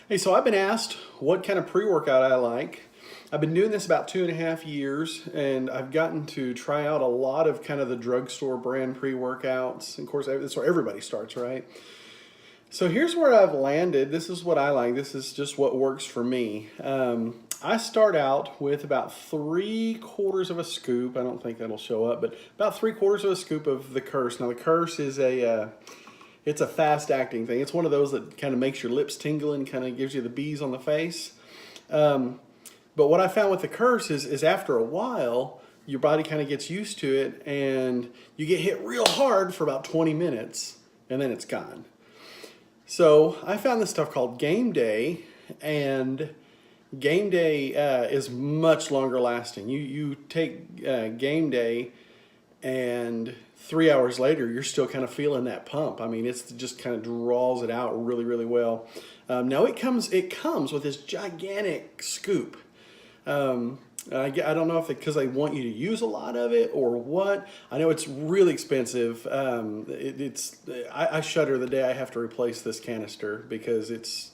Hey, so I've been asked what kind of pre-workout I like. I've been doing this about 2.5 years, and I've gotten to try out a lot of kind of the drugstore brand pre-workouts. Of course, that's where everybody starts, right? So here's where I've landed. This is what I like. This is just what works for me. I start out with about 3/4 of a scoop. I don't think that'll show up, but about 3/4 of a scoop of the Curse. Now the Curse is it's a fast acting thing. It's one of those that kind of makes your lips tingle and kind of gives you the bees on the face. But what I found with the Curse is after a while, your body kind of gets used to it and you get hit real hard for about 20 minutes and then it's gone. So I found this stuff called Gameday, and Gameday is much longer lasting. You take Gameday, and 3 hours later, you're still kind of feeling that pump. I mean, it's just kind of draws it out really, really well. Now it comes with this gigantic scoop. I don't know if because they want you to use a lot of it or what. I know it's really expensive. I shudder the day I have to replace this canister because it's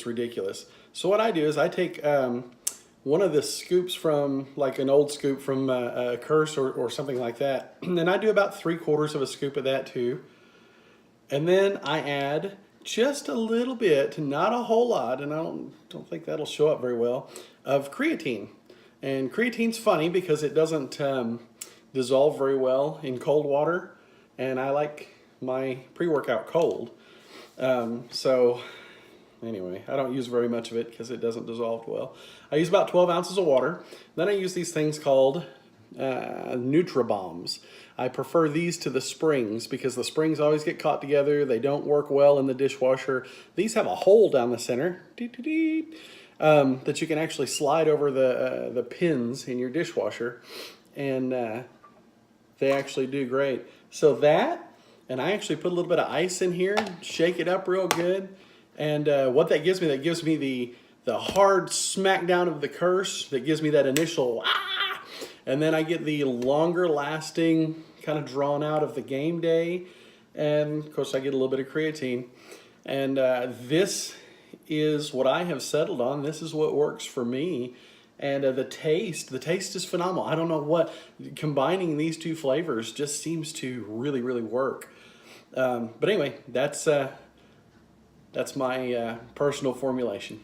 ridiculous. So what I do is I take one of the scoops from like an old scoop from a Curse or something like that, and I do about 3/4 of a scoop of that too. And then I add just a little bit, not a whole lot, and I don't think that'll show up very well, of creatine. And creatine's funny because it doesn't dissolve very well in cold water, and I like my pre-workout cold. So anyway, I don't use very much of it because it doesn't dissolve well. I use about 12 ounces of water. Then I use these things called Nutribombs. I prefer these to the springs because the springs always get caught together. They don't work well in the dishwasher. These have a hole down the center that you can actually slide over the pins in your dishwasher, and they actually do great. So that, and I actually put a little bit of ice in here, shake it up real good, and what that gives me the hard smackdown of the Curse that gives me that initial ah, and then I get the longer lasting kind of drawn out of the Gameday, and of course I get a little bit of creatine, and this is what I have settled on. This is what works for me, and the taste is phenomenal. I don't know what, combining these two flavors just seems to really, really work. But anyway, that's my personal formulation.